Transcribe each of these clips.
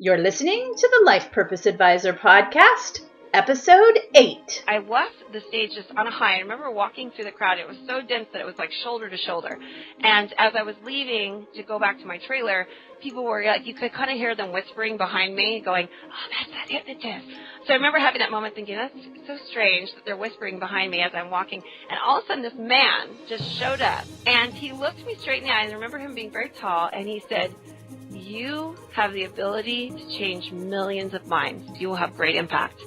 You're listening to the Life Purpose Advisor Podcast, Episode 8. I left the stage just on a high. I remember walking through the crowd. It was so dense that it was like shoulder to shoulder. And as I was leaving to go back to my trailer, people were like, you could kind of hear them whispering behind me going, oh, that's that hypnotist. So I remember having that moment thinking, that's so strange that they're whispering behind me as I'm walking. And all of a sudden this man just showed up and he looked me straight in the eye. And I remember him being very tall and he said, you have the ability to change millions of minds. You will have great impact.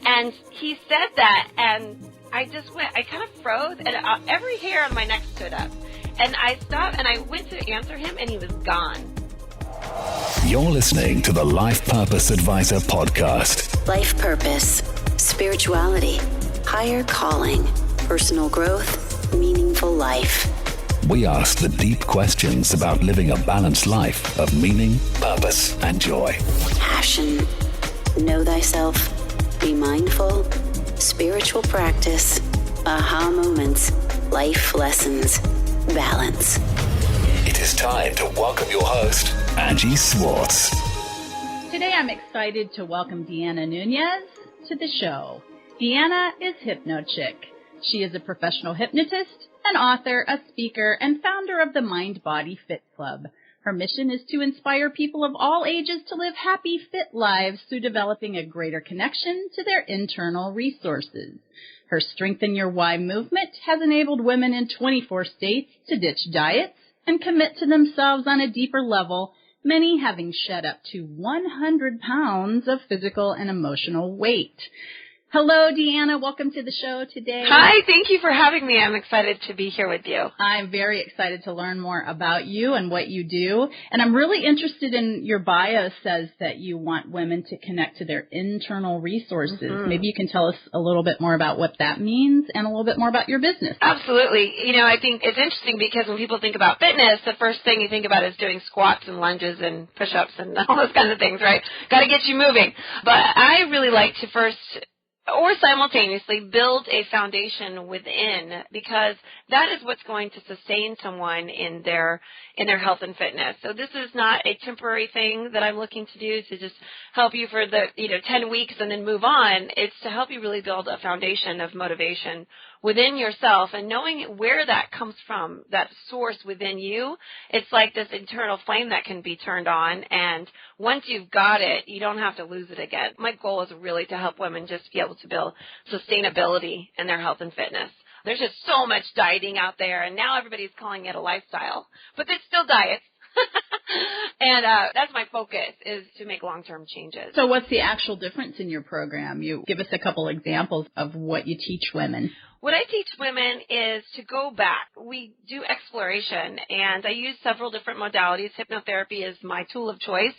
And he said that, and I just went, I kind of froze, and every hair on my neck stood up. And I stopped, and I went to answer him, and he was gone. You're listening to the Life Purpose Advisor Podcast. Life purpose, spirituality, higher calling, personal growth, meaningful life. We ask the deep questions about living a balanced life of meaning, purpose, and joy. Passion, know thyself, be mindful, spiritual practice, aha moments, life lessons, balance. It is time to welcome your host, Angie Swartz. Today I'm excited to welcome Deanna Nunez to the show. Deanna is HypnoChick. She is a professional hypnotist, an author, a speaker, and founder of the Mind Body Fit Club. Her mission is to inspire people of all ages to live happy, fit lives through developing a greater connection to their internal resources. Her Strengthen Your Why movement has enabled women in 24 states to ditch diets and commit to themselves on a deeper level, many having shed up to 100 pounds of physical and emotional weight. Hello, Deanna. Welcome to the show today. Hi, thank you for having me. I'm excited to be here with you. I'm very excited to learn more about you and what you do. And I'm really interested in your bio says that you want women to connect to their internal resources. Mm-hmm. Maybe you can tell us a little bit more about what that means and a little bit more about your business. Absolutely. You know, I think it's interesting because when people think about fitness, the first thing you think about is doing squats and lunges and push-ups and all those kinds of things, right? Got to get you moving. But I really like to first or simultaneously build a foundation within, because that is what's going to sustain someone in their health and fitness. So this is not a temporary thing that I'm looking to do to just help you for the 10 weeks and then move on. It's to help you really build a foundation of motivation within yourself, and knowing where that comes from, that source within you. It's like this internal flame that can be turned on, and once you've got it, you don't have to lose it again. My goal is really to help women just be able to build sustainability in their health and fitness. There's just so much dieting out there, and now everybody's calling it a lifestyle, but it's still diets. And that's my focus, is to make long-term changes. So what's the actual difference in your program? You give us a couple examples of what you teach women. What I teach women is to go back. We do exploration, and I use several different modalities. Hypnotherapy is my tool of choice.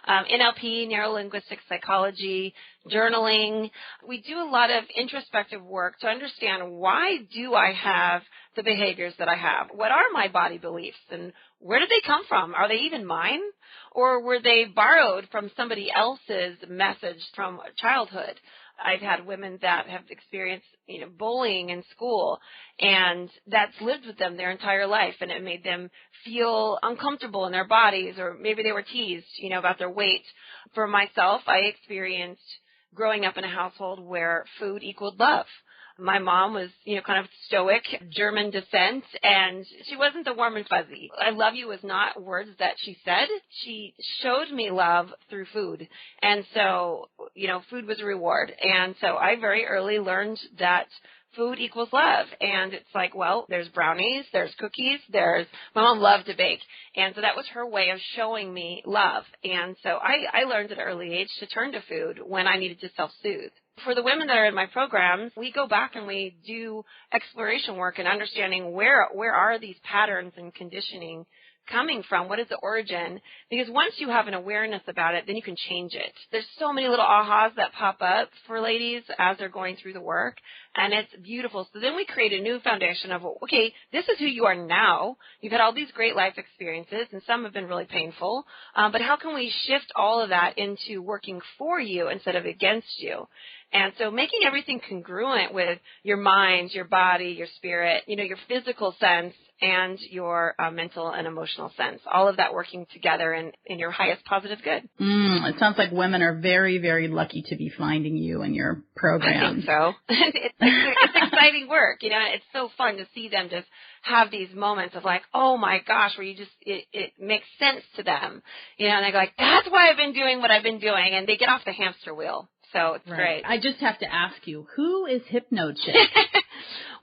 NLP, neuro-linguistic psychology, journaling. We do a lot of introspective work to understand, why do I have the behaviors that I have? What are my body beliefs, and where did they come from? Are they even mine? Or were they borrowed from somebody else's message from childhood? I've had women that have experienced, bullying in school, and that's lived with them their entire life, and it made them feel uncomfortable in their bodies, or maybe they were teased, about their weight. For myself, I experienced growing up in a household where food equaled love. My mom was, kind of stoic, German descent, and she wasn't the warm and fuzzy. I love you was not words that she said. She showed me love through food. And so, food was a reward. And so I very early learned that food equals love. And it's like, well, there's brownies, there's cookies, my mom loved to bake. And so that was her way of showing me love. And so I learned at an early age to turn to food when I needed to self-soothe. For the women that are in my programs, we go back and we do exploration work and understanding where are these patterns and conditioning coming from? What is the origin? Because once you have an awareness about it, then you can change it. There's so many little ahas that pop up for ladies as they're going through the work, and it's beautiful. So then we create a new foundation of, okay, this is who you are now. You've had all these great life experiences, and some have been really painful, but how can we shift all of that into working for you instead of against you? And so making everything congruent with your mind, your body, your spirit, your physical sense, and your mental and emotional sense. All of that working together in your highest positive good. It sounds like women are very, very lucky to be finding you in your program. I think so. It's exciting work. It's so fun to see them just have these moments of like, oh my gosh, where you just, it makes sense to them. And they're like, that's why I've been doing what I've been doing. And they get off the hamster wheel. So it's great. I just have to ask you, who is HypnoChick?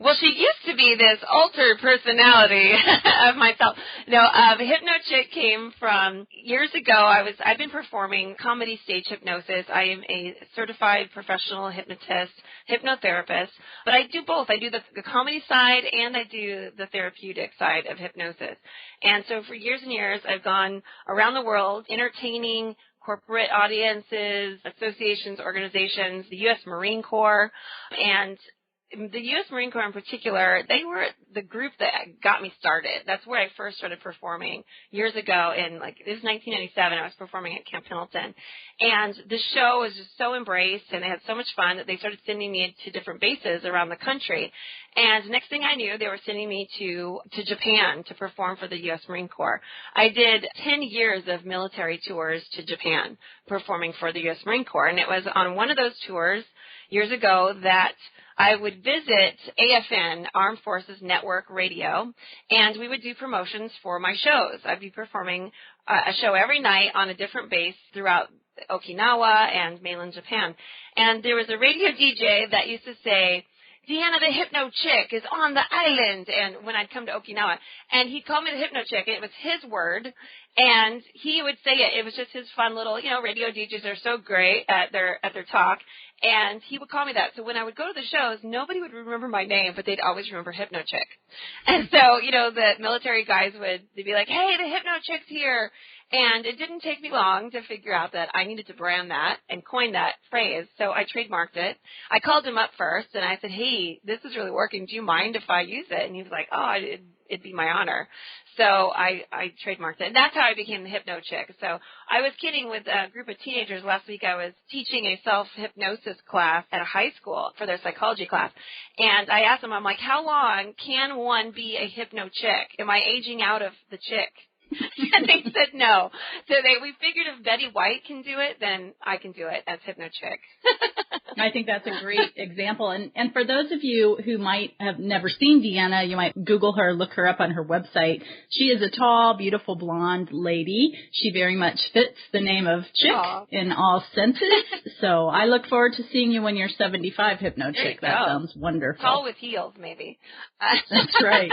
Well, she used to be this altered personality of myself. No, HypnoChick came from years ago. I've been performing comedy stage hypnosis. I am a certified professional hypnotist, hypnotherapist, but I do both. I do the comedy side and I do the therapeutic side of hypnosis. And so for years and years, I've gone around the world entertaining corporate audiences, associations, organizations, the U.S. Marine Corps, and the U.S. Marine Corps in particular, they were the group that got me started. That's where I first started performing years ago it was 1997. I was performing at Camp Pendleton. And the show was just so embraced, and they had so much fun that they started sending me to different bases around the country. And next thing I knew, they were sending me to Japan to perform for the U.S. Marine Corps. I did 10 years of military tours to Japan performing for the U.S. Marine Corps. And it was on one of those tours years ago that I would visit AFN, Armed Forces Network Radio, and we would do promotions for my shows. I'd be performing a show every night on a different base throughout Okinawa and mainland Japan. And there was a radio DJ that used to say, Deanna the HypnoChick is on the island, and when I'd come to Okinawa, and he'd call me the HypnoChick, and it was his word, and he would say it. It was just his fun little, radio DJs are so great at their talk, and he would call me that. So when I would go to the shows, nobody would remember my name, but they'd always remember HypnoChick. And so, the military guys they'd be like, hey, the HypnoChick's here. And it didn't take me long to figure out that I needed to brand that and coin that phrase. So I trademarked it. I called him up first, and I said, hey, this is really working. Do you mind if I use it? And he was like, oh, it'd be my honor. So I trademarked it. And that's how I became the HypnoChick. So I was kidding with a group of teenagers. Last week I was teaching a self-hypnosis class at a high school for their psychology class. And I asked them, I'm like, how long can one be a HypnoChick? Am I aging out of the chick? And they said no. So we figured if Betty White can do it, then I can do it as HypnoChick. I think that's a great example. And for those of you who might have never seen Deanna, you might Google her, look her up on her website. She is a tall, beautiful, blonde lady. She very much fits the name of Chick in all senses. So I look forward to seeing you when you're 75, HypnoChick. That sounds wonderful. Tall with heels, maybe. That's right.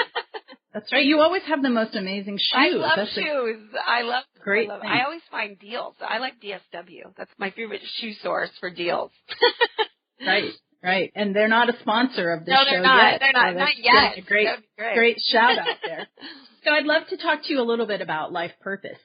That's right. You always have the most amazing shoes. I love shoes. I love great. I always find deals. I like DSW. That's my favorite shoe source for deals. Right. And they're not a sponsor of this show they're not. yet. They're not. Not yet. Great shout out there. So I'd love to talk to you a little bit about life purpose.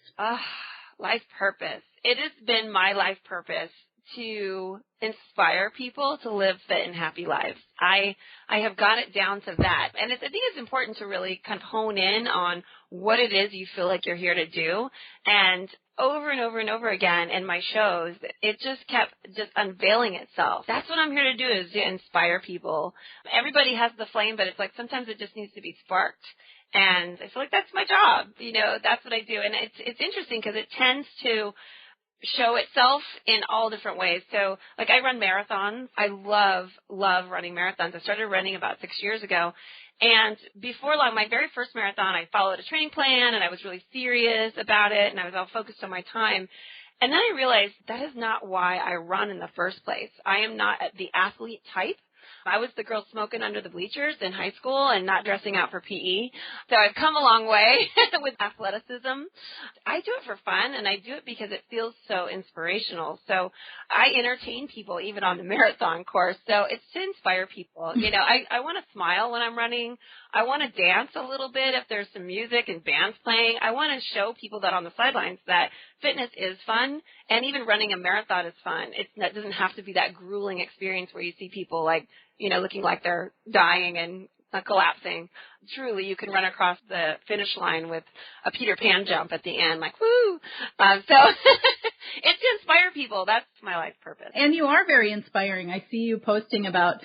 Life purpose. It has been my life purpose to inspire people to live fit and happy lives. I have got it down to that. And I think it's important to really kind of hone in on what it is you feel like you're here to do. And over and over and over again in my shows, it just kept unveiling itself. That's what I'm here to do, is to inspire people. Everybody has the flame, but it's like sometimes it just needs to be sparked. And I feel like that's my job. That's what I do. And it's interesting because it tends to show itself in all different ways. So, like, I run marathons. I love running marathons. I started running about 6 years ago. And before long, my very first marathon, I followed a training plan, and I was really serious about it, and I was all focused on my time. And then I realized that is not why I run in the first place. I am not the athlete type. I was the girl smoking under the bleachers in high school and not dressing out for PE. So I've come a long way with athleticism. I do it for fun, and I do it because it feels so inspirational. So I entertain people even on the marathon course. So it's to inspire people. I want to smile when I'm running. I want to dance a little bit if there's some music and bands playing. I want to show people that on the sidelines that fitness is fun, and even running a marathon is fun. It doesn't have to be that grueling experience where you see people looking like they're dying and collapsing. Truly, you can run across the finish line with a Peter Pan jump at the end, like, woo! So it's to inspire people. That's my life purpose. And you are very inspiring. I see you posting about,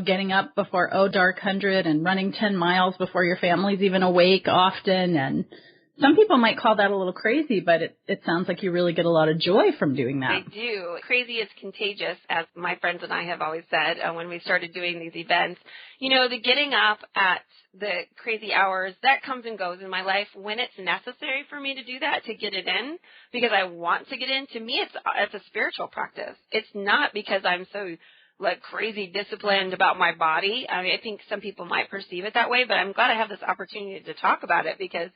getting up before dark 100 and running 10 miles before your family's even awake often. And some people might call that a little crazy, but it sounds like you really get a lot of joy from doing that. I do. Crazy is contagious, as my friends and I have always said when we started doing these events. The getting up at the crazy hours, that comes and goes in my life when it's necessary for me to do that, to get it in, because I want to get in. To me, it's a spiritual practice. It's not because I'm so crazy disciplined about my body. I mean, I think some people might perceive it that way, but I'm glad I have this opportunity to talk about it, because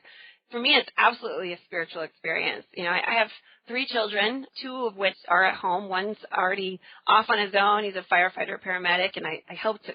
for me, it's absolutely a spiritual experience. I have 3 children, 2 of which are at home. One's already off on his own. He's a firefighter paramedic, and I helped,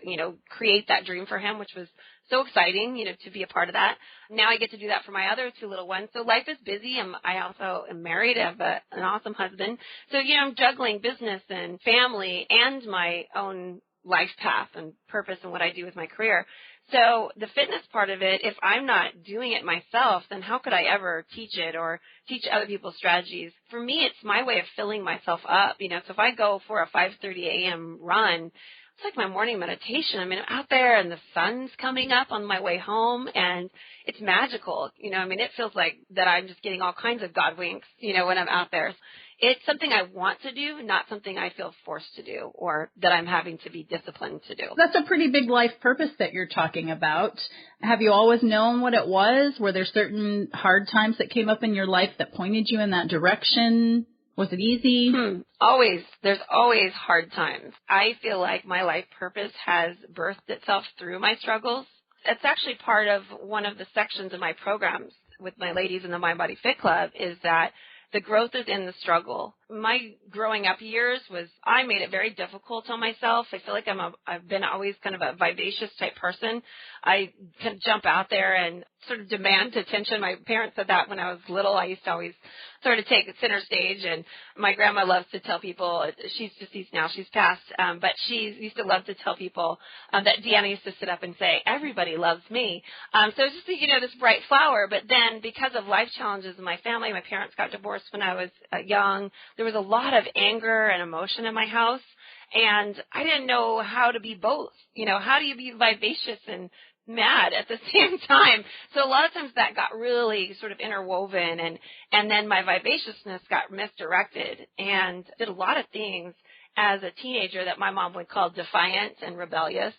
create that dream for him, which was so exciting, to be a part of that. Now I get to do that for my other 2 little ones. So life is busy. I also am married. I have an awesome husband. So, I'm juggling business and family and my own life path and purpose and what I do with my career. So the fitness part of it, if I'm not doing it myself, then how could I ever teach it or teach other people's strategies? For me, it's my way of filling myself up. So if I go for a 5:30 a.m. run, it's like my morning meditation. I'm out there and the sun's coming up on my way home, and it's magical. It feels like that I'm just getting all kinds of God winks, when I'm out there. It's something I want to do, not something I feel forced to do or that I'm having to be disciplined to do. That's a pretty big life purpose that you're talking about. Have you always known what it was? Were there certain hard times that came up in your life that pointed you in that direction? Was it easy? Always. There's always hard times. I feel like my life purpose has birthed itself through my struggles. It's actually part of one of the sections of my programs with my ladies in the Mind Body Fit Club, is that the growth is in the struggle. My growing up years I made it very difficult on myself. I feel like I've been always kind of a vivacious type person. I can jump out there and sort of demand attention. My parents said that when I was little. I used to always sort of take center stage, and my grandma loves to tell people, she's deceased now, she's passed, but she used to love to tell people that Deanna used to sit up and say, everybody loves me. So it's just, this bright flower. But then because of life challenges in my family, my parents got divorced when I was young. There was a lot of anger and emotion in my house, and I didn't know how to be both. How do you be vivacious and mad at the same time? So a lot of times that got really sort of interwoven, and then my vivaciousness got misdirected and did a lot of things as a teenager that my mom would call defiant and rebellious.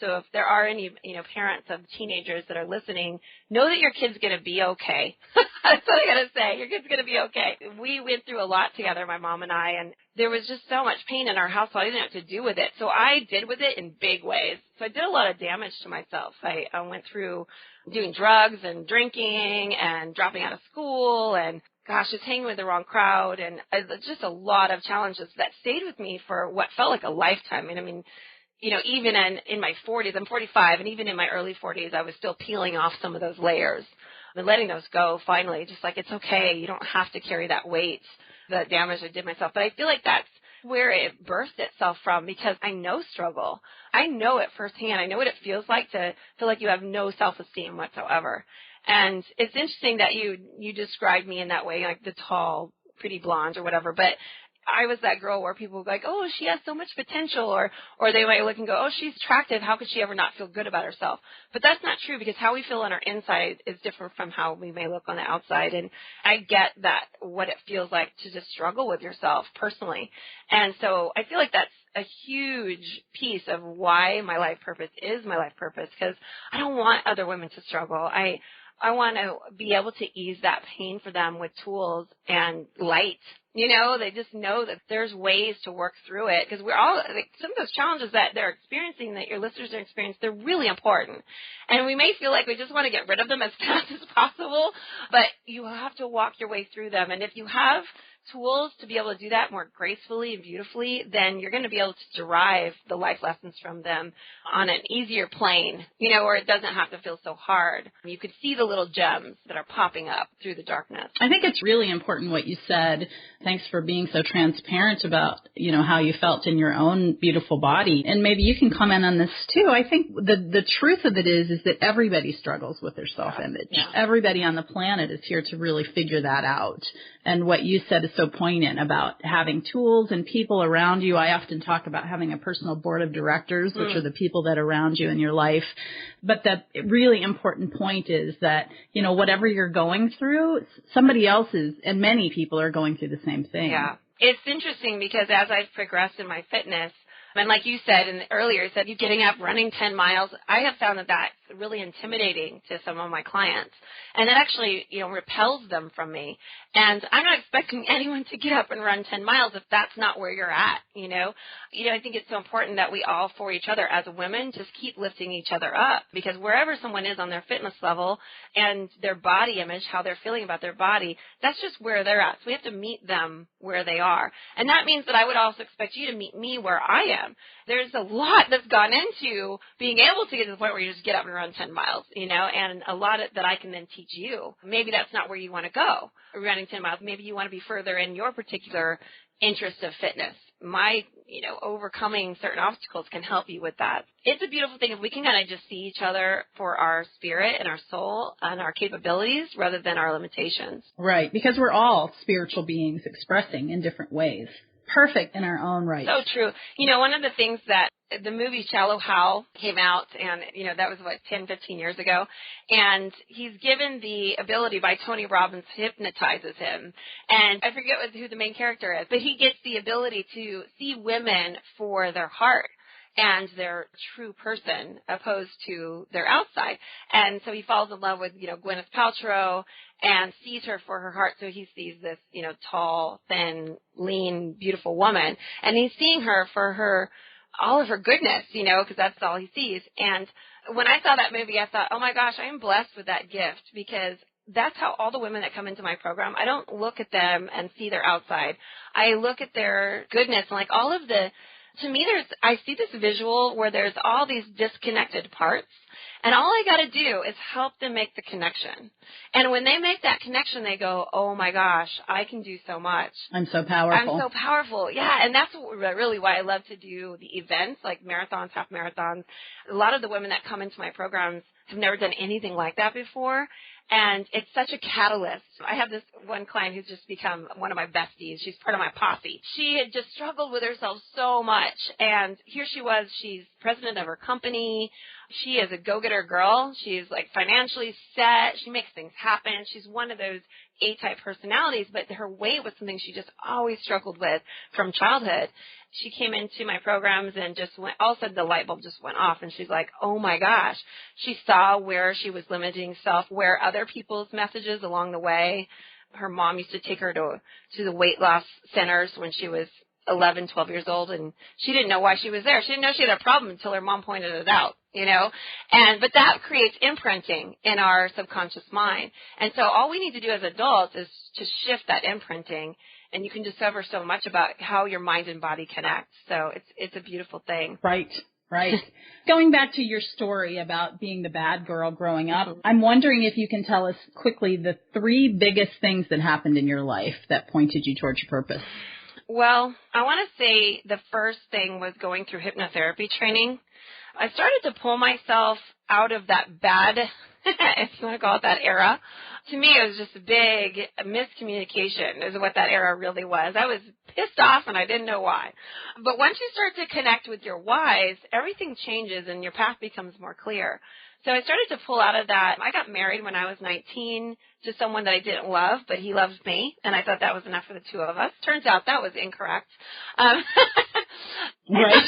So if there are any, parents of teenagers that are listening, know that your kid's going to be okay. That's what I got to say. Your kid's going to be okay. We went through a lot together, my mom and I, and there was just so much pain in our house, so I didn't know what to do with it. So I did with it in big ways. So I did a lot of damage to myself. I went through doing drugs and drinking and dropping out of school and just hanging with the wrong crowd, and just a lot of challenges that stayed with me for what felt like a lifetime. Even in my 40s, I'm 45, and even in my early 40s, I was still peeling off some of those layers and letting those go finally, just like, it's okay. You don't have to carry that weight, the damage I did myself. But I feel like that's where it birthed itself from, because I know struggle. I know it firsthand. I know what it feels like to feel like you have no self-esteem whatsoever. And it's interesting that you described me in that way, like the tall, pretty blonde or whatever, but I was that girl where people would go like, oh, she has so much potential, or they might look and go, oh, she's attractive. How could she ever not feel good about herself? But that's not true, because how we feel on our inside is different from how we may look on the outside. And I get that, what it feels like to just struggle with yourself personally. And so I feel like that's a huge piece of why my life purpose is my life purpose, because I don't want other women to struggle. I want to be able to ease that pain for them with tools and light. They just know that there's ways to work through it, because we're all, some of those challenges that they're experiencing, that your listeners are experiencing, they're really important. And we may feel like we just want to get rid of them as fast as possible, but you have to walk your way through them. And if you have tools to be able to do that more gracefully and beautifully, then you're going to be able to derive the life lessons from them on an easier plane, where it doesn't have to feel so hard. You could see the little gems that are popping up through the darkness. I think it's really important what you said. Thanks for being so transparent about, how you felt in your own beautiful body. And maybe you can comment on this too. I think the truth of it is that everybody struggles with their self-image. Yeah. Everybody on the planet is here to really figure that out. And what you said is so poignant about having tools and people around you. I often talk about having a personal board of directors, which are the people that are around you in your life. But the really important point is that, whatever you're going through, somebody else is, and many people are going through the same thing. Yeah. It's interesting because as I've progressed in my fitness, and like you said earlier, you getting up, running 10 miles, I have found that that's really intimidating to some of my clients. And it actually, repels them from me. And I'm not expecting anyone to get up and run 10 miles if that's not where you're at, I think it's so important that we all, for each other as women, just keep lifting each other up. Because wherever someone is on their fitness level and their body image, how they're feeling about their body, that's just where they're at. So we have to meet them where they are. And that means that I would also expect you to meet me where I am. There's a lot that's gone into being able to get to the point where you just get up and run 10 miles, and a lot that I can then teach you. Maybe that's not where you want to go, running 10 miles. Maybe you want to be further in your particular interest of fitness. My, overcoming certain obstacles can help you with that. It's a beautiful thing if we can kind of just see each other for our spirit and our soul and our capabilities rather than our limitations. Right, because we're all spiritual beings expressing in different ways. Perfect in our own right. So true. One of the things that the movie Shallow Hal came out, and, that was, 10, 15 years ago, and he's given the ability by Tony Robbins hypnotizes him, and I forget who the main character is, but he gets the ability to see women for their heart and their true person opposed to their outside. And so he falls in love with, Gwyneth Paltrow and sees her for her heart. So he sees this, tall, thin, lean, beautiful woman. And he's seeing her for all of her goodness, because that's all he sees. And when I saw that movie, I thought, oh my gosh, I am blessed with that gift, because that's how all the women that come into my program, I don't look at them and see their outside. I look at their goodness and all of to me, I see this visual where there's all these disconnected parts, and all I got to do is help them make the connection. And when they make that connection, they go, oh, my gosh, I can do so much. I'm so powerful. I'm so powerful. Yeah, and that's really why I love to do the events, like marathons, half marathons. A lot of the women that come into my programs have never done anything like that before. And it's such a catalyst. I have this one client who's just become one of my besties. She's part of my posse. She had just struggled with herself so much. And here she was. She's president of her company. She is a go-getter girl. She's financially set. She makes things happen. She's one of those A-type personalities, but her weight was something she just always struggled with from childhood. She came into my programs and just went, all of a sudden the light bulb just went off, and she's like, oh my gosh. She saw where she was limiting herself, where other people's messages along the way. Her mom used to take her to the weight loss centers when she was 11, 12 years old, and she didn't know why she was there. She didn't know she had a problem until her mom pointed it out, but that creates imprinting in our subconscious mind. And so all we need to do as adults is to shift that imprinting, and you can discover so much about how your mind and body connect. So it's a beautiful thing. Right. Going back to your story about being the bad girl growing up, I'm wondering if you can tell us quickly the 3 biggest things that happened in your life that pointed you towards your purpose. Well, I want to say the first thing was going through hypnotherapy training. I started to pull myself out of that bad, if you want to call it that era. To me, it was just a big miscommunication is what that era really was. I was pissed off and I didn't know why. But once you start to connect with your whys, everything changes and your path becomes more clear. So I started to pull out of that. I got married when I was 19 to someone that I didn't love, but he loves me, and I thought that was enough for the two of us. Turns out that was incorrect. Right.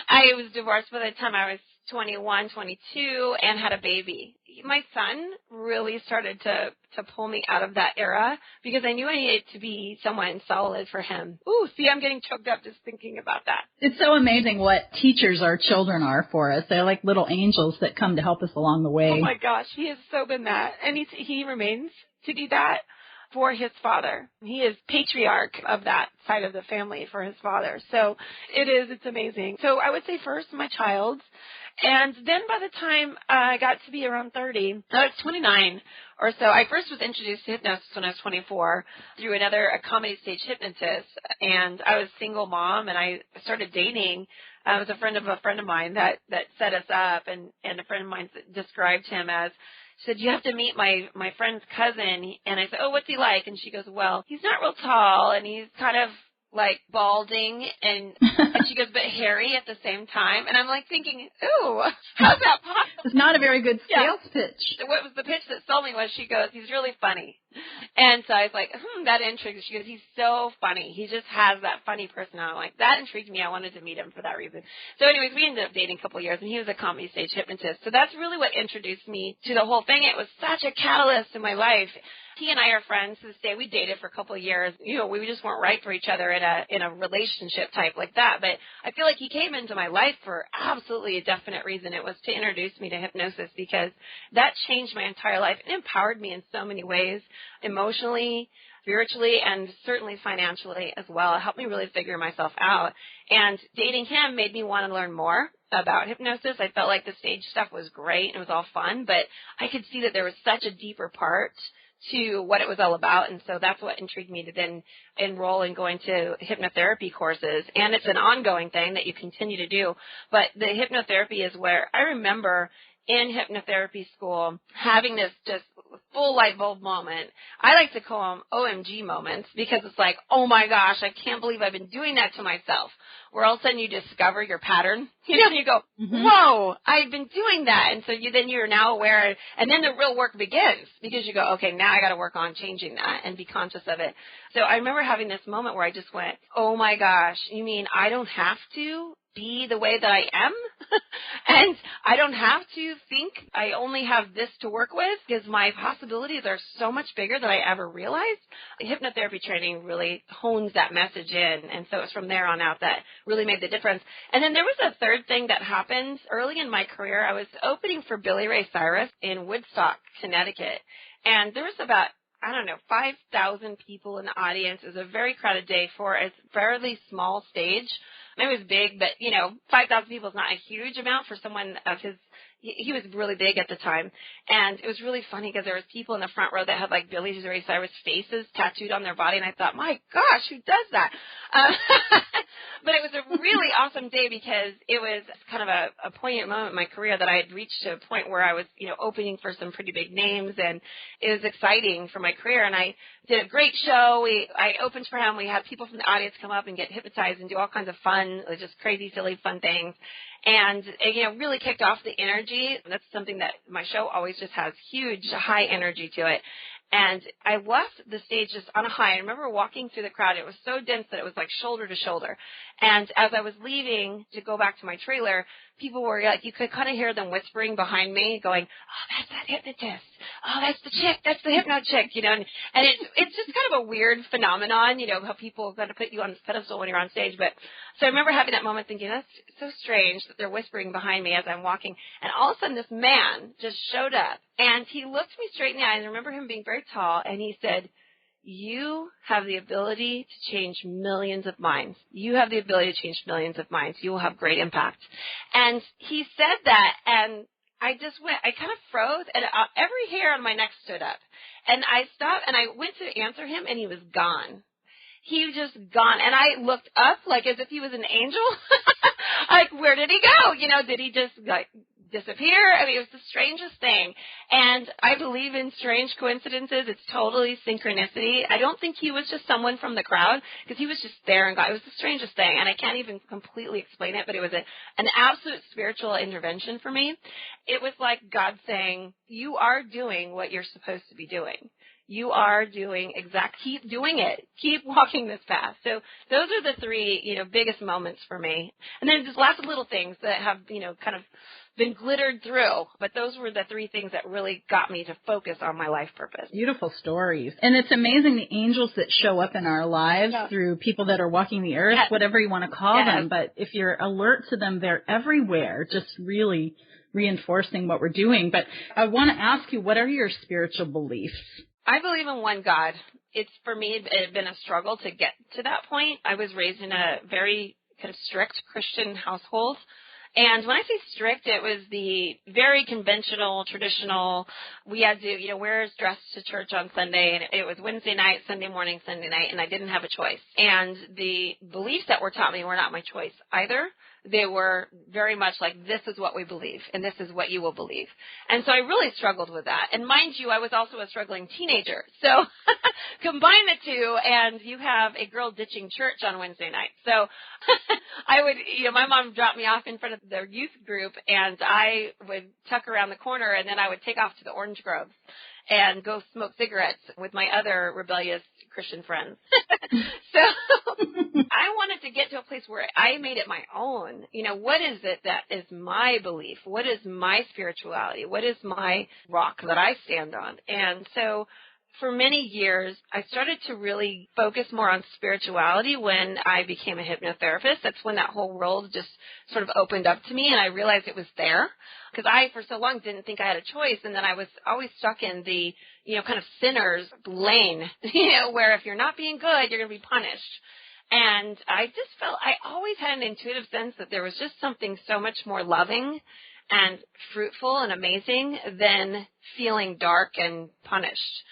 I was divorced by the time I was 21, 22, and had a baby. My son really started to pull me out of that era because I knew I needed to be someone solid for him. Ooh, see, I'm getting choked up just thinking about that. It's so amazing what teachers our children are for us. They're like little angels that come to help us along the way. Oh, my gosh. He has so been that. And he remains to be that. for his father. He is patriarch of that side of the family for his father. So it's amazing. So I would say first my child. And then by the time I got to be around 30, I was 29 or so. I first was introduced to hypnosis when I was 24 through a comedy stage hypnotist. And I was a single mom, and I started dating. It was a friend of mine that set us up, and a friend of mine described him as, said, you have to meet my friend's cousin. And I said, oh, what's he like? And she goes, well, he's not real tall, and he's kind of like balding, and she goes, but hairy at the same time. And I'm like thinking, ooh, how's that possible? It's not a very good sales pitch. What was the pitch that sold me was, she goes, he's really funny. And so I was like, that intrigues. She goes, he's so funny. He just has that funny personality. Like, that intrigued me. I wanted to meet him for that reason. So anyways, we ended up dating a couple of years, and he was a comedy stage hypnotist. So that's really what introduced me to the whole thing. It was such a catalyst in my life. He and I are friends to this day. We dated for a couple of years. You know, we just weren't right for each other in a relationship type like that. But I feel like he came into my life for absolutely a definite reason. It was to introduce me to hypnosis, because that changed my entire life and empowered me in so many ways, emotionally, spiritually, and certainly financially as well. It helped me really figure myself out. And dating him made me want to learn more about hypnosis. I felt like the stage stuff was great and it was all fun, but I could see that there was such a deeper part to what it was all about. And so that's what intrigued me to then enroll in going to hypnotherapy courses. And it's an ongoing thing that you continue to do. But the hypnotherapy is where I remember in hypnotherapy school having this just full light bulb moment. I like to call them OMG moments, because it's like, oh my gosh, I can't believe I've been doing that to myself. Where all of a sudden you discover your pattern, and you go, whoa, I've been doing that. And so you're now aware, and then the real work begins, because you go, okay, now I got to work on changing that and be conscious of it. So I remember having this moment where I just went, oh my gosh, you mean I don't have to be the way that I am? And I don't have to think I only have this to work with, because my possibilities are so much bigger than I ever realized. Hypnotherapy training really hones that message in. And so it's from there on out that really made the difference. And then there was a third thing that happened early in my career. I was opening for Billy Ray Cyrus in Woodstock, Connecticut. And there was about 5,000 people in the audience. It was a very crowded day for a fairly small stage. It was big, but, 5,000 people is not a huge amount for someone of his. He was really big at the time. And it was really funny, because there was people in the front row that had like Billy Ray Cyrus faces tattooed on their body. And I thought, my gosh, who does that? But it was a really awesome day, because it was kind of a poignant moment in my career that I had reached a point where I was, opening for some pretty big names, and it was exciting for my career. And I did a great show. I opened for him. We had people from the audience come up and get hypnotized and do all kinds of fun, just crazy, silly, fun things. And it really kicked off the energy. That's something that my show always just has huge, high energy to it. And I left the stage just on a high. I remember walking through the crowd. It was so dense that it was like shoulder to shoulder. And as I was leaving to go back to my trailer, people were like, you could kind of hear them whispering behind me going, oh, that's that hypnotist. Oh, that's the chick. That's the HypnoChick, and it's just kind of a weird phenomenon, how people kind of put you on this pedestal when you're on stage. But so I remember having that moment thinking, that's so strange that they're whispering behind me as I'm walking. And all of a sudden this man just showed up, and he looked me straight in the eye. And I remember him being very tall, and he said, you have the ability to change millions of minds. You have the ability to change millions of minds. You will have great impact. And he said that, and I kind of froze, and every hair on my neck stood up. And I stopped, and I went to answer him, and he was gone. He was just gone. And I looked up like as if he was an angel. Like, where did he go? Did he just disappear? I mean, it was the strangest thing. And I believe in strange coincidences. It's totally synchronicity. I don't think he was just someone from the crowd, because he was just there and it was the strangest thing. And I can't even completely explain it, but it was an absolute spiritual intervention for me. It was like God saying, you are doing what you're supposed to be doing. You are doing keep doing it. Keep walking this path. So those are the three, biggest moments for me. And then there's lots of little things that have, kind of been glittered through. But those were the three things that really got me to focus on my life purpose. Beautiful stories. And it's amazing the angels that show up in our lives through people that are walking the earth, whatever you want to call them. But if you're alert to them, they're everywhere, just really reinforcing what we're doing. But I want to ask you, what are your spiritual beliefs? I believe in one God, it's, for me, it had been a struggle to get to that point. I was raised in a very kind of strict Christian household. And when I say strict, it was the very conventional, traditional, we had to, wear dress to church on Sunday, and it was Wednesday night, Sunday morning, Sunday night, and I didn't have a choice. And the beliefs that were taught me were not my choice either. They were very much like, this is what we believe, and this is what you will believe. And so I really struggled with that. And mind you, I was also a struggling teenager. So combine the two, and you have a girl ditching church on Wednesday night. So I would, my mom dropped me off in front of the youth group, and I would tuck around the corner, and then I would take off to the orange groves and go smoke cigarettes with my other rebellious Christian friends. So I wanted to get to a place where I made it my own. What is it that is my belief? What is my spirituality? What is my rock that I stand on? And so for many years, I started to really focus more on spirituality when I became a hypnotherapist. That's when that whole world just sort of opened up to me, and I realized it was there. Because I, for so long, didn't think I had a choice, and then I was always stuck in the, kind of sinner's lane, where if you're not being good, you're going to be punished. And I just felt, I always had an intuitive sense that there was just something so much more loving and fruitful and amazing than feeling dark and punished.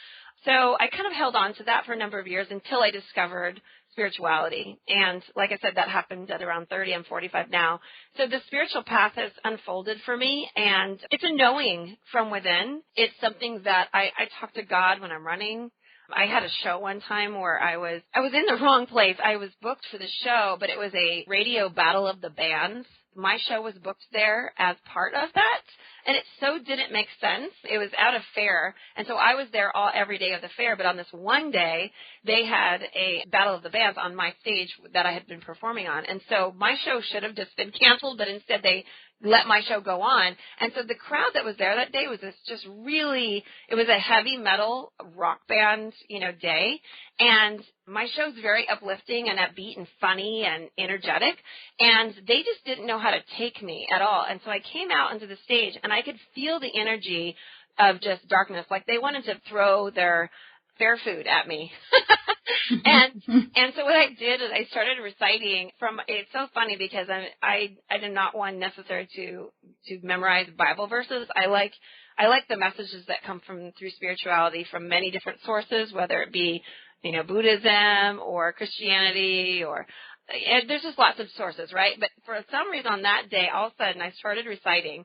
So I kind of held on to that for a number of years until I discovered spirituality. And like I said, that happened at around 30. I'm 45 now. So the spiritual path has unfolded for me, and it's a knowing from within. It's something that I talk to God when I'm running. I had a show one time where I was in the wrong place. I was booked for the show, but it was a radio battle of the bands. My show was booked there as part of that, and it so didn't make sense. It was at a fair, and so I was there every day of the fair, but on this one day, they had a battle of the bands on my stage that I had been performing on, and so my show should have just been canceled, but instead they let my show go on. And so the crowd that was there that day was just really, it was a heavy metal rock band, day. And my show's very uplifting and upbeat and funny and energetic. And they just didn't know how to take me at all. And so I came out onto the stage, and I could feel the energy of just darkness. Like they wanted to throw their fair food at me. And so what I did is I started reciting it's so funny because I did not want necessarily to memorize Bible verses. I like the messages that come through spirituality from many different sources, whether it be, Buddhism or Christianity there's just lots of sources, right? But for some reason on that day, all of a sudden I started reciting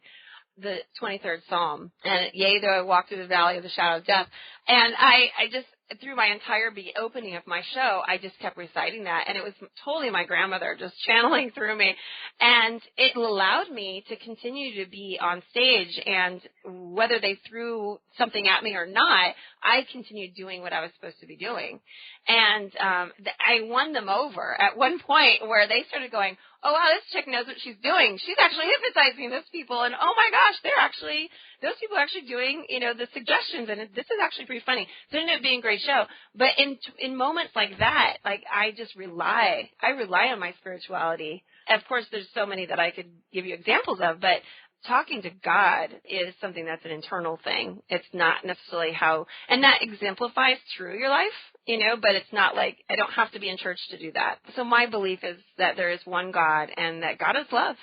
the 23rd Psalm, and yea, though I walk through the valley of the shadow of death. And I just, through my entire opening of my show, I just kept reciting that, and it was totally my grandmother just channeling through me. And it allowed me to continue to be on stage, and whether they threw something at me or not, I continued doing what I was supposed to be doing. And I won them over at one point where they started going, oh, wow, this chick knows what she's doing. She's actually hypnotizing those people. And, oh, my gosh, those people are actually doing, the suggestions. And this is actually pretty funny. So it ended up being a great show. But in moments like that, I just rely on my spirituality. Of course, there's so many that I could give you examples of, but talking to God is something that's an internal thing. It's not necessarily and that exemplifies through your life, but it's not like I don't have to be in church to do that. So my belief is that there is one God, and that God is love,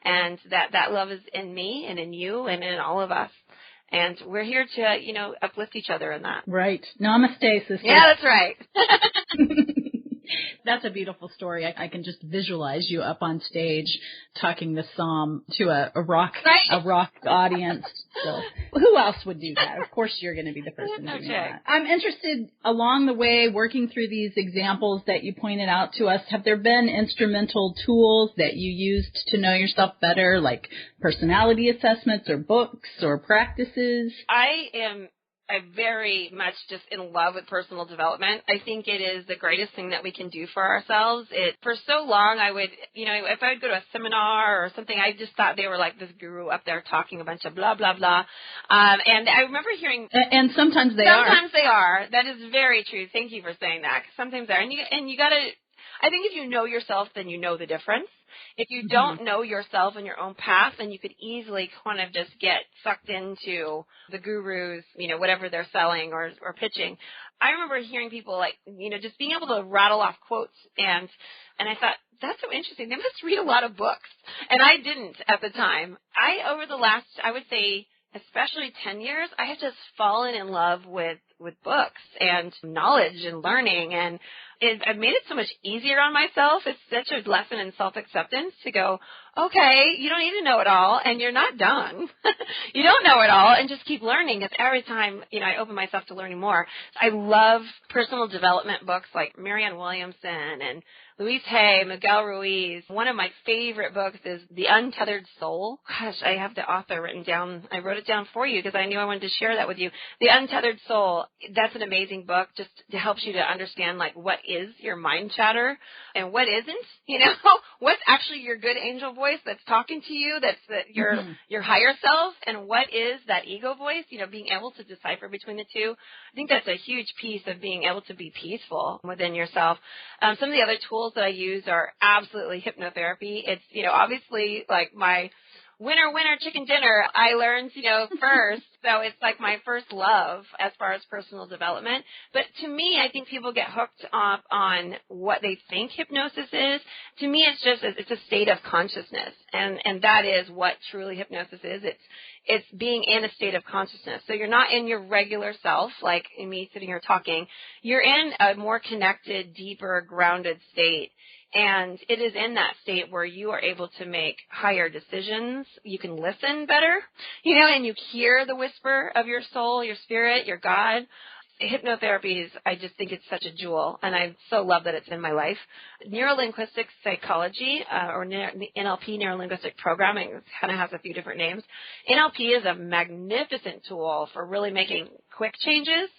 and that love is in me and in you and in all of us. And we're here to, uplift each other in that. Right. Namaste, sister. Yeah, that's right. That's a beautiful story. I can just visualize you up on stage talking the psalm to a rock audience. So who else would do that? Of course, you're going to be the person doing that. I'm interested, along the way, working through these examples that you pointed out to us, have there been instrumental tools that you used to know yourself better, like personality assessments or books or practices? I'm very much just in love with personal development. I think it is the greatest thing that we can do for ourselves. For so long, I would, if I would go to a seminar or something, I just thought they were like this guru up there talking a bunch of blah, blah, blah. And I remember hearing... And sometimes they are. Sometimes they are. That is very true. Thank you for saying that. Sometimes they are. And you got to... I think if you know yourself, then you know the difference. If you don't know yourself and your own path, then you could easily kind of just get sucked into the gurus, whatever they're selling or pitching. I remember hearing people just being able to rattle off quotes, and I thought, that's so interesting. They must read a lot of books. And I didn't at the time. Over the last, I would say, especially 10 years, I have just fallen in love with books and knowledge and learning, and I've made it so much easier on myself. It's such a lesson in self-acceptance to go, okay, you don't need to know it all, and you're not done. You don't know it all, and just keep learning, because every time, I open myself to learning more. I love personal development books like Marianne Williamson and Louise Hay, Miguel Ruiz. One of my favorite books is The Untethered Soul. Gosh, I have the author written down. I wrote it down for you because I knew I wanted to share that with you. The Untethered Soul, that's an amazing book, just to help you to understand, what is your mind chatter and what isn't, what's actually your good angel voice that's talking to you, that's your higher self, and what is that ego voice, being able to decipher between the two. I think that's a huge piece of being able to be peaceful within yourself. Some of the other tools that I use are absolutely hypnotherapy. It's, obviously my winner, chicken dinner, I learned, first. So it's my first love as far as personal development. But to me, I think people get hooked up on what they think hypnosis is. To me, it's a state of consciousness. And that is what truly hypnosis is. It's being in a state of consciousness. So you're not in your regular self, like me sitting here talking. You're in a more connected, deeper, grounded state. And it is in that state where you are able to make higher decisions. You can listen better, and you hear the whisper of your soul, your spirit, your God. Hypnotherapy I just think it's such a jewel, and I so love that it's in my life. Neuro-linguistic psychology, or NLP, neuro-linguistic programming, kind of has a few different names. NLP is a magnificent tool for really making quick changes.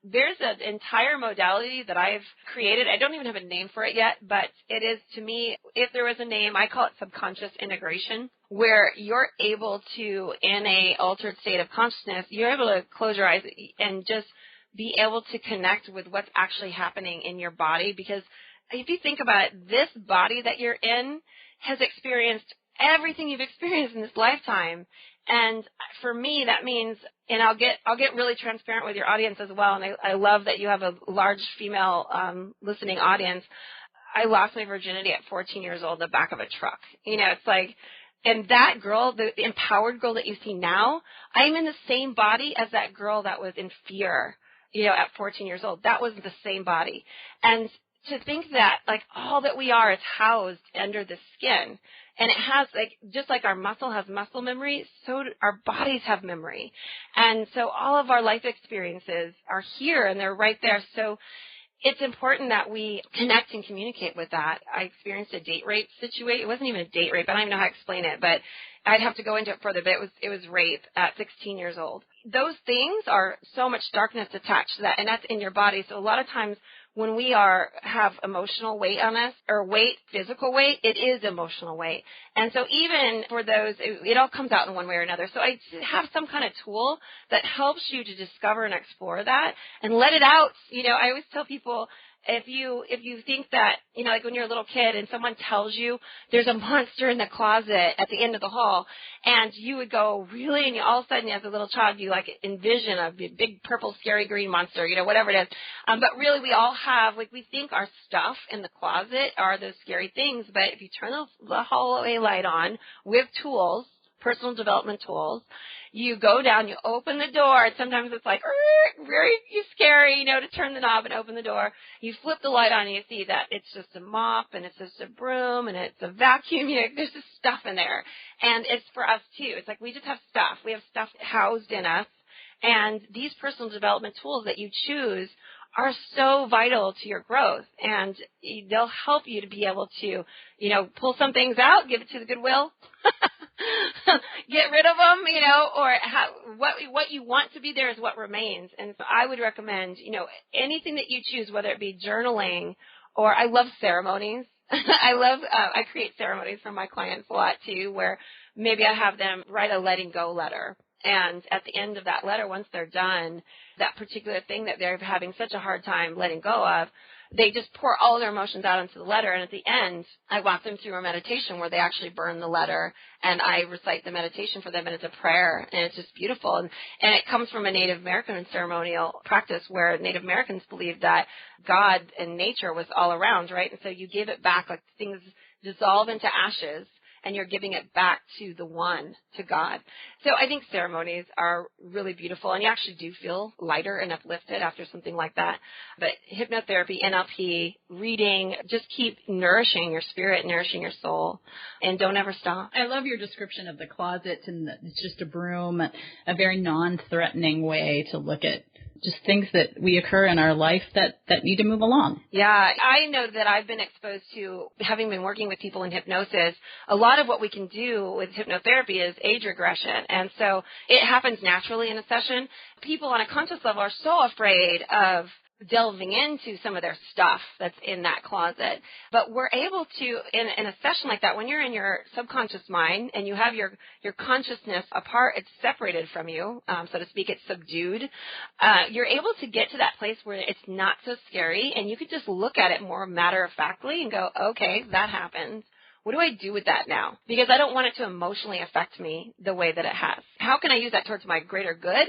There's an entire modality that I've created. I don't even have a name for it yet, but it is, to me, if there was a name, I call it subconscious integration, where you're able to, in a altered state of consciousness, you're able to close your eyes and just be able to connect with what's actually happening in your body. Because if you think about it, this body that you're in has experienced everything you've experienced in this lifetime. And for me, that means, and I'll get really transparent with your audience as well. And I love that you have a large female listening audience. I lost my virginity at 14 years old in the back of a truck. It's and that girl, the empowered girl that you see now, I'm in the same body as that girl that was in fear, at 14 years old. That was the same body. And to think that, all that we are is housed under the skin. And it has, just like our muscle has muscle memory, so do our bodies have memory. And so all of our life experiences are here, and they're right there. So it's important that we connect and communicate with that. I experienced a date rape situation. It wasn't even a date rape. I don't even know how to explain it, but I'd have to go into it further. But it was rape at 16 years old. Those things are so much darkness attached to that, and that's in your body. So a lot of times when we have emotional weight on us, or physical weight, it is emotional weight. And so even for those, it all comes out in one way or another. So I have some kind of tool that helps you to discover and explore that and let it out. I always tell people, if you think that, when you're a little kid and someone tells you there's a monster in the closet at the end of the hall, and you would go, really? And all of a sudden, as a little child, you envision a big purple scary green monster, whatever it is. But really, we all have, we think our stuff in the closet are those scary things. But if you turn the hallway light on with tools, personal development tools, you go down, you open the door, and sometimes it's very scary, to turn the knob and open the door. You flip the light on and you see that it's just a mop, and it's just a broom, and it's a vacuum. There's just stuff in there. And it's for us too. It's we just have stuff. We have stuff housed in us. And these personal development tools that you choose are so vital to your growth, and they'll help you to be able to, pull some things out, give it to the Goodwill, get rid of them, or what you want to be there is what remains. And so I would recommend, anything that you choose, whether it be journaling, or I love ceremonies. I create ceremonies for my clients a lot too, where maybe I have them write a letting go letter. And at the end of that letter, once they're done, that particular thing that they're having such a hard time letting go of, they just pour all of their emotions out into the letter. And at the end, I walk them through a meditation where they actually burn the letter, and I recite the meditation for them, and it's a prayer, and it's just beautiful. And it comes from a Native American ceremonial practice where Native Americans believed that God and nature was all around, right? And so you give it back, like things dissolve into ashes, and you're giving it back to the one, to God. So I think ceremonies are really beautiful, and you actually do feel lighter and uplifted after something like that. But hypnotherapy, NLP, reading, just keep nourishing your spirit, nourishing your soul, and don't ever stop. I love your description of the closet, and it's just a broom, a very non-threatening way to look at just things that we occur in our life that need to move along. Yeah, I know that I've been exposed to, having been working with people in hypnosis, a lot of what we can do with hypnotherapy is age regression. And so it happens naturally in a session. People on a conscious level are so afraid of delving into some of their stuff that's in that closet. But we're able to, in a session like that, when you're in your subconscious mind and you have your consciousness apart, it's separated from you, so to speak, it's subdued, you're able to get to that place where it's not so scary, and you could just look at it more matter-of-factly and go, okay, that happened. What do I do with that now? Because I don't want it to emotionally affect me the way that it has. How can I use that towards my greater good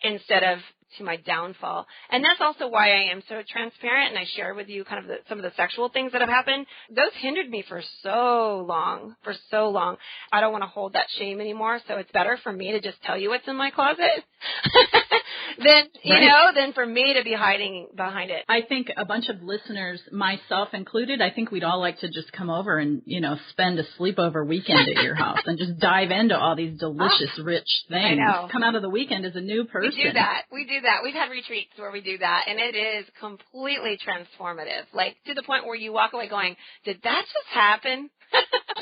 instead of to my downfall? And that's also why I am so transparent, and I share with you kind of some of the sexual things that have happened. Those hindered me for so long. I don't want to hold that shame anymore, so it's better for me to just tell you what's in my closet than for me to be hiding behind it. I think a bunch of listeners, myself included, I think we'd all like to just come over and, spend a sleepover weekend at your house and just dive into all these delicious, rich things. I know. Come out of the weekend as a new person. We do that. We've had retreats where we do that, and it is completely transformative, like to the point where you walk away going, did that just happen?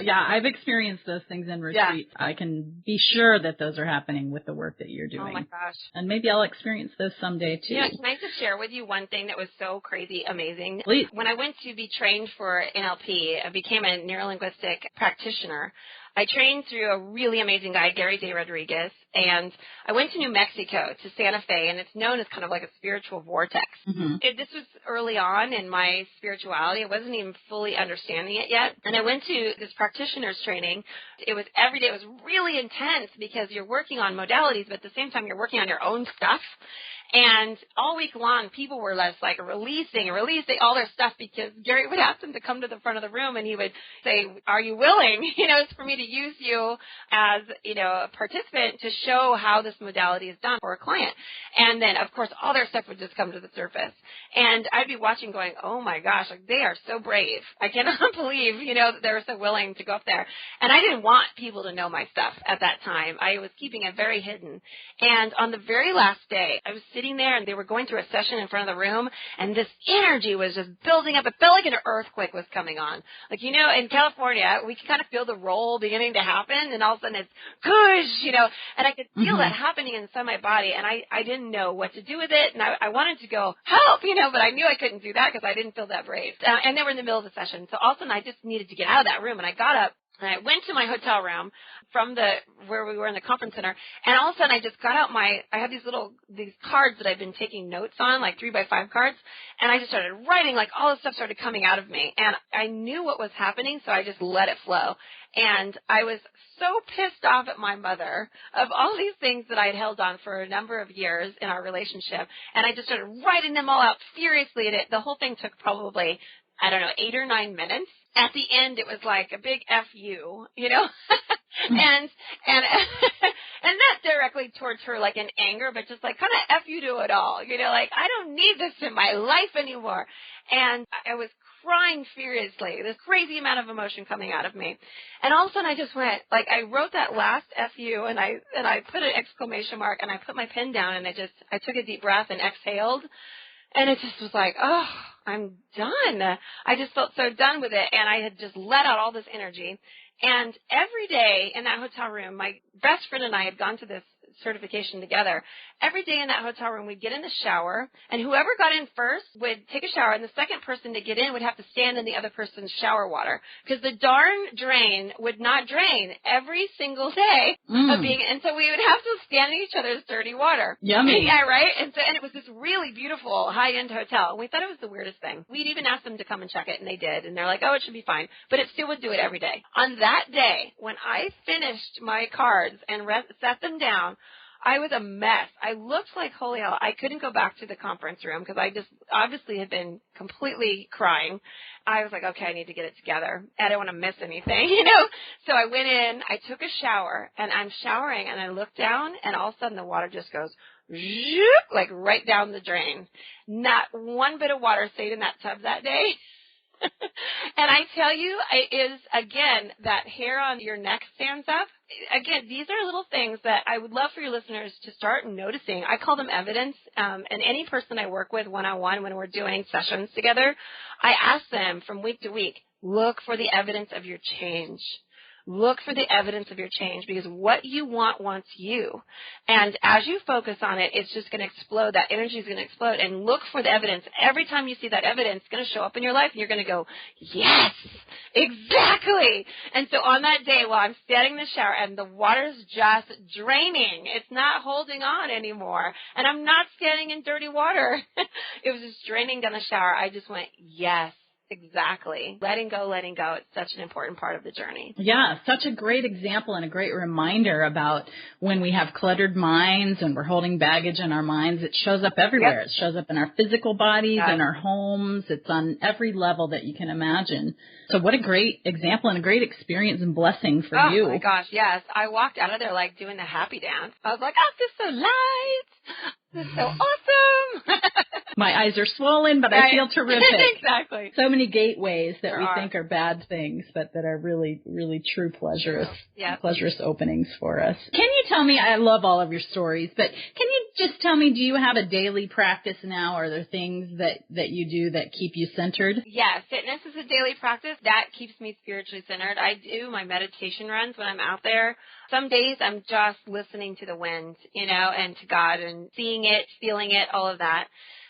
Yeah, I've experienced those things in retreats. Yeah. I can be sure that those are happening with the work that you're doing. Oh, my gosh. And maybe I'll experience those someday, too. Yeah, can I just share with you one thing that was so crazy amazing? Please. When I went to be trained for NLP, I became a neurolinguistic practitioner. I trained through a really amazing guy, Gary De Rodriguez, and I went to New Mexico, to Santa Fe, and it's known as kind of like a spiritual vortex. Mm-hmm. This was early on in my spirituality. I wasn't even fully understanding it yet. And I went to this practitioner's training. It was every day. It was really intense because you're working on modalities, but at the same time you're working on your own stuff. And all week long, people were like releasing all their stuff because Gary would ask them to come to the front of the room and he would say, are you willing, for me to use you as, a participant to show how this modality is done for a client. And then, of course, all their stuff would just come to the surface. And I'd be watching going, oh, my gosh, they are so brave. I cannot believe, that they were so willing to go up there. And I didn't want people to know my stuff at that time. I was keeping it very hidden. And on the very last day, I was sitting there and they were going through a session in front of the room, and this energy was just building up. It felt like an earthquake was coming on. Like, in California, we can kind of feel the roll beginning to happen, and all of a sudden it's goosh, and I could feel that happening inside my body, and I didn't know what to do with it, and I wanted to go, help, but I knew I couldn't do that because I didn't feel that brave. And they were in the middle of the session, so all of a sudden I just needed to get out of that room, and I got up. And I went to my hotel room from where we were in the conference center, and all of a sudden I just got out I had these cards that I've been taking notes on, like 3x5 cards, and I just started writing, like all this stuff started coming out of me, and I knew what was happening, so I just let it flow. And I was so pissed off at my mother of all these things that I had held on for a number of years in our relationship, and I just started writing them all out furiously, and the whole thing took probably, 8 or 9 minutes. At the end, it was like a big F you, and not directly towards her like in anger, but just like kind of F you to it all, like I don't need this in my life anymore. And I was crying furiously, this crazy amount of emotion coming out of me. And all of a sudden I just went, like I wrote that last F you and I put an exclamation mark and I put my pen down and I took a deep breath and exhaled. And it just was like, oh, I'm done. I just felt so done with it, and I had just let out all this energy. And every day in that hotel room, my best friend and I had gone to this certification together. Every day in that hotel room, we'd get in the shower, and whoever got in first would take a shower, and the second person to get in would have to stand in the other person's shower water because the darn drain would not drain every single day of being, and so we would have to stand in each other's dirty water. Yummy. Yeah, right? And it was this really beautiful high-end hotel, and we thought it was the weirdest thing. We'd even asked them to come and check it, and they did, and they're like, oh, it should be fine, but it still would do it every day. On that day, when I finished my cards and set them down, I was a mess. I looked like holy hell. I couldn't go back to the conference room because I just obviously had been completely crying. I was like, okay, I need to get it together. I don't want to miss anything, you know? So I went in, I took a shower, and I'm showering, and I look down, and all of a sudden the water just goes zoop, like right down the drain. Not one bit of water stayed in that tub that day. And I tell you, it is, again, that hair on your neck stands up. Again, these are little things that I would love for your listeners to start noticing. I call them evidence. And any person I work with one-on-one when we're doing sessions together, I ask them from week to week, look for the evidence of your change. Look for the evidence of your change because what you want wants you. And as you focus on it, it's just going to explode. That energy is going to explode. And look for the evidence. Every time you see that evidence, it's going to show up in your life, and you're going to go, yes, exactly. And so on that day while I'm standing in the shower and the water's just draining, it's not holding on anymore, and I'm not standing in dirty water. It was just draining down the shower. I just went, yes. Exactly. Letting go. It's such an important part of the journey. Yeah, such a great example and a great reminder about when we have cluttered minds and we're holding baggage in our minds. It shows up everywhere. Yep. It shows up in our physical bodies, in our homes. It's on every level that you can imagine. So what a great example and a great experience and blessing for you. Oh, my gosh, yes. I walked out of there like doing the happy dance. I was like, oh, this is so light. This is so awesome. My eyes are swollen, but I feel terrific. Exactly. So many gateways that we think are bad things, but that are really, really true pleasurous openings for us. Can you tell me, I love all of your stories, but can you just tell me, do you have a daily practice now? Are there things that you do that keep you centered? Yes, fitness is a daily practice. That keeps me spiritually centered. I do my meditation runs when I'm out there. Some days I'm just listening to the wind, you know, and to God and seeing it, feeling it, all of that.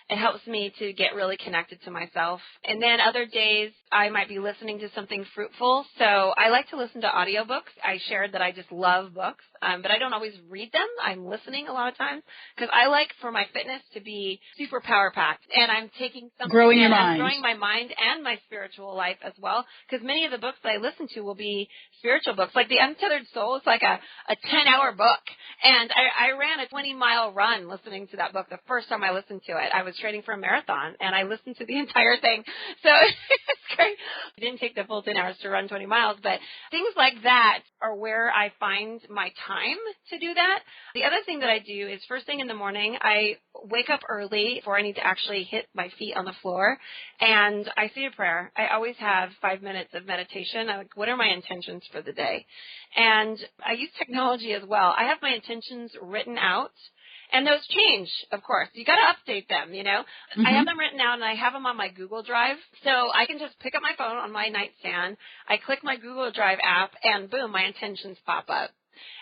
It helps me to get really connected to myself. And then other days I might be listening to something fruitful. So I like to listen to audiobooks. I shared that I just love books, but I don't always read them. I'm listening a lot of times because I like for my fitness to be super power-packed. And I'm taking something growing your mind. mind. I'm growing my mind and my spiritual life as well because many of the books that I listen to will be spiritual books. Like The Untethered Soul is like a 10-hour book. And I ran a 20-mile run listening to that book the first time I listened to it. I was training for a marathon, and I listened to the entire thing. So it's great. It didn't take the full 10 hours to run 20 miles, but things like that are where I find my time to do that. The other thing that I do is first thing in the morning, I wake up early before I need to actually hit my feet on the floor, and I say a prayer. I always have 5 minutes of meditation. I'm like, what are my intentions for the day? And I use technology as well. I have my intentions written out. And those change, of course. You got to update them, you know. Mm-hmm. I have them written out, and I have them on my Google Drive. So I can just pick up my phone on my nightstand. I click my Google Drive app, and boom, my intentions pop up.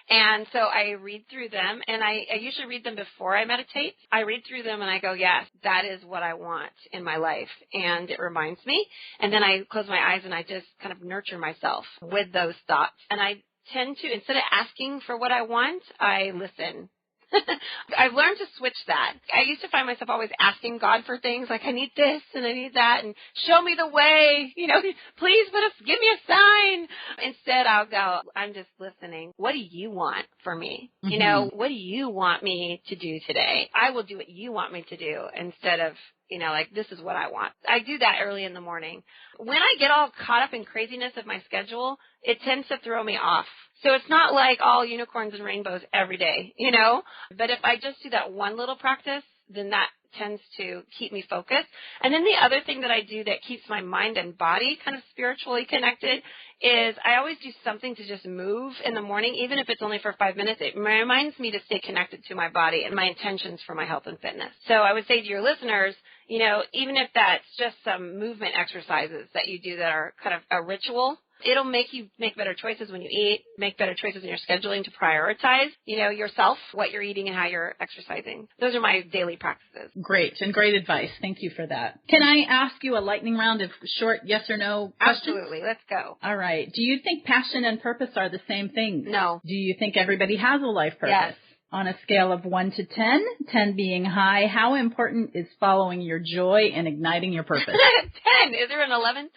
And so I read through them, and I usually read them before I meditate. I read through them, and I go, yes, that is what I want in my life. And it reminds me. And then I close my eyes, and I just kind of nurture myself with those thoughts. And I tend to, instead of asking for what I want, I listen. I've learned to switch that. I used to find myself always asking God for things like, I need this and I need that and show me the way, you know, please give me a sign. Instead, I'll go, I'm just listening. What do you want for me? Mm-hmm. You know, what do you want me to do today? I will do what you want me to do instead of, you know, like, this is what I want. I do that early in the morning. When I get all caught up in craziness of my schedule, it tends to throw me off. So it's not like all unicorns and rainbows every day, you know. But if I just do that one little practice, then that tends to keep me focused. And then the other thing that I do that keeps my mind and body kind of spiritually connected is I always do something to just move in the morning, even if it's only for 5 minutes. It reminds me to stay connected to my body and my intentions for my health and fitness. So I would say to your listeners, you know, even if that's just some movement exercises that you do that are kind of a ritual, It'll make you make better choices when you eat, make better choices in your scheduling to prioritize, yourself, what you're eating and how you're exercising. Those are my daily practices. Great, and great advice. Thank you for that. Can I ask you a lightning round of short yes or no questions? Absolutely. Let's go. All right. Do you think passion and purpose are the same thing? No. Do you think everybody has a life purpose? Yes. On a scale of 1 to 10, 10 being high, how important is following your joy and igniting your purpose? 10. Is there an 11?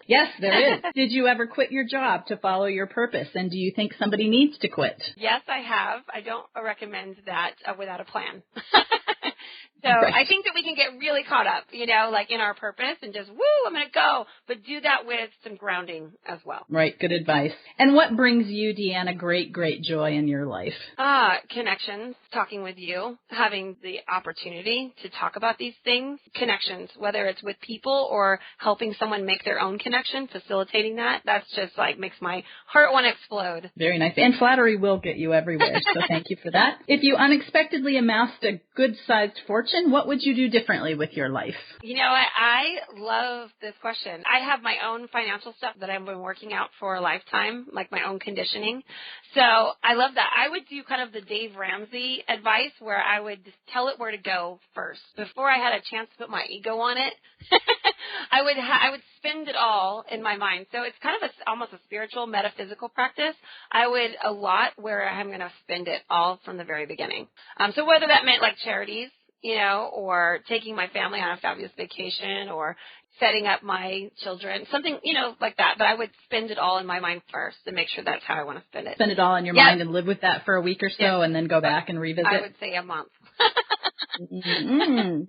Yes, there is. Did you ever quit your job to follow your purpose? And do you think somebody needs to quit? Yes, I have. I don't recommend that without a plan. So Right. I think that we can get really caught up, like in our purpose and just, I'm going to go. But do that with some grounding as well. Right. Good advice. And what brings you, Deanna, great, great joy in your life? Connections, talking with you, having the opportunity to talk about these things. Connections, whether it's with people or helping someone make their own connection, facilitating that. That's just like makes my heart want to explode. Very nice. And flattery will get you everywhere. So thank you for that. If you unexpectedly amassed a good-sized fortune, what would you do differently with your life? I love this question. I have my own financial stuff that I've been working out for a lifetime, like my own conditioning. So I love that. I would do kind of the Dave Ramsey advice where I would just tell it where to go first. Before I had a chance to put my ego on it, I would spend it all in my mind. So it's kind of almost a spiritual, metaphysical practice. I would allot where I'm going to spend it all from the very beginning. So whether that meant like charities, or taking my family on a fabulous vacation or setting up my children, something, like that. But I would spend it all in my mind first and make sure that's how I want to spend it. Spend it all in your mind and live with that for a week or so and then go back and revisit? I would say a month.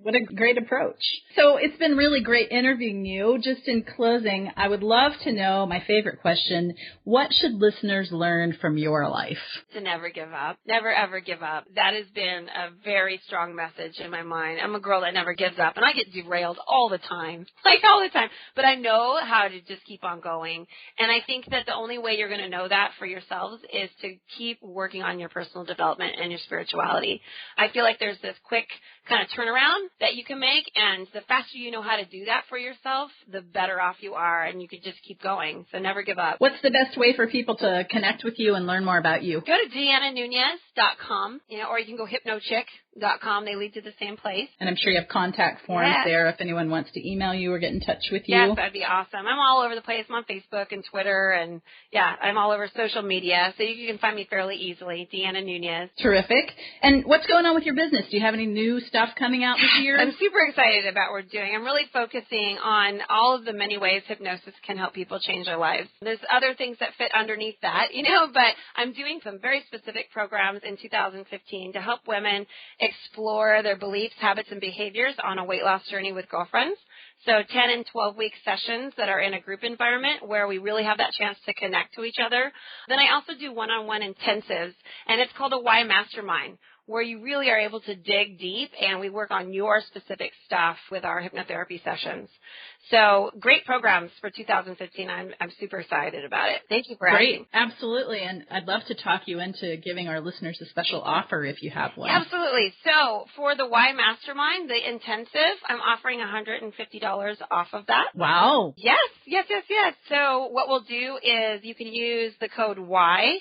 What a great approach. So it's been really great interviewing you. Just in closing, I would love to know my favorite question. What should listeners learn from your life? To never give up. Never, ever give up. That has been a very strong message in my mind. I'm a girl that never gives up, and I get derailed all the time, all the time. But I know how to just keep on going. And I think that the only way you're going to know that for yourselves is to keep working on your personal development and your spirituality. I feel like there's this quick kind of turnaround that you can make, and the faster you know how to do that for yourself, the better off you are, and you can just keep going. So never give up. What's the best way for people to connect with you and learn more about you? Go to DeannaNunez.com, or you can go HypnoChick.com. They lead to the same place. And I'm sure you have contact forms there if anyone wants to email you or get in touch with you. Yes, that'd be awesome. I'm all over the place. I'm on Facebook and Twitter, and I'm all over social media, so you can find me fairly easily, Deanna Nunez. Terrific. And what's going on with your business? Do you have any new stuff coming out this year? I'm super excited about what we're doing. I'm really focusing on all of the many ways hypnosis can help people change their lives. There's other things that fit underneath that, but I'm doing some very specific programs in 2015 to help women explore their beliefs, habits, and behaviors on a weight loss journey with girlfriends. So 10 and 12-week sessions that are in a group environment where we really have that chance to connect to each other. Then I also do one-on-one intensives, and it's called a Why Mastermind, where you really are able to dig deep, and we work on your specific stuff with our hypnotherapy sessions. So great programs for 2015. I'm super excited about it. Thank you for asking. Great. Absolutely. And I'd love to talk you into giving our listeners a special offer if you have one. Absolutely. So for the Why Mastermind, the intensive, I'm offering $150 off of that. Wow. Yes. So what we'll do is you can use the code Y,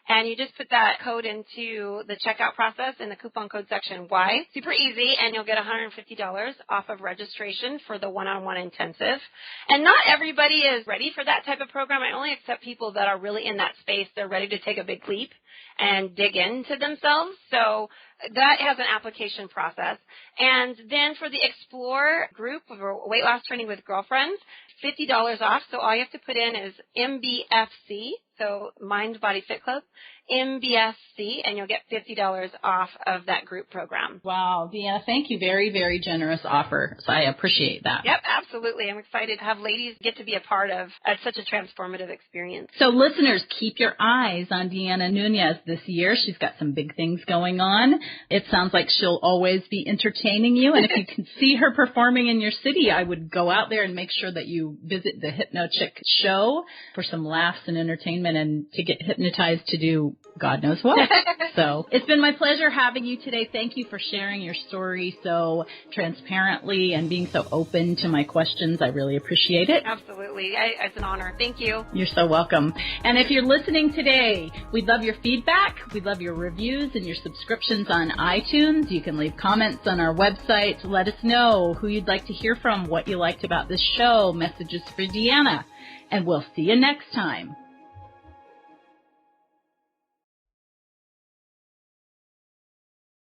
and you just put that code into the checkout process in the coupon code section Y. Super easy, and you'll get $150 off of registration for the one-on-one intensive. And not everybody is ready for that type of program. I only accept people that are really in that space. They're ready to take a big leap and dig into themselves. So that has an application process. And then for the Explore group of weight loss training with girlfriends, $50 off. So all you have to put in is MBFC, so Mind Body Fit Club, MBFC, and you'll get $50 off of that group program. Wow, Deanna, thank you. Very, very generous offer. So I appreciate that. Yep, absolutely. I'm excited to have ladies get to be a part of such a transformative experience. So listeners, keep your eyes on Deanna Nunez this year. She's got some big things going on. It sounds like she'll always be entertaining you. And if you can see her performing in your city, I would go out there and make sure that you visit the HypnoChick show for some laughs and entertainment in and to get hypnotized to do God knows what. So it's been my pleasure having you today. Thank you for sharing your story so transparently and being so open to my questions. I really appreciate it. Absolutely. It's an honor. Thank you. You're so welcome. And if you're listening today, we'd love your feedback. We'd love your reviews and your subscriptions on iTunes. You can leave comments on our website to let us know who you'd like to hear from, what you liked about this show, messages for Deanna. And we'll see you next time.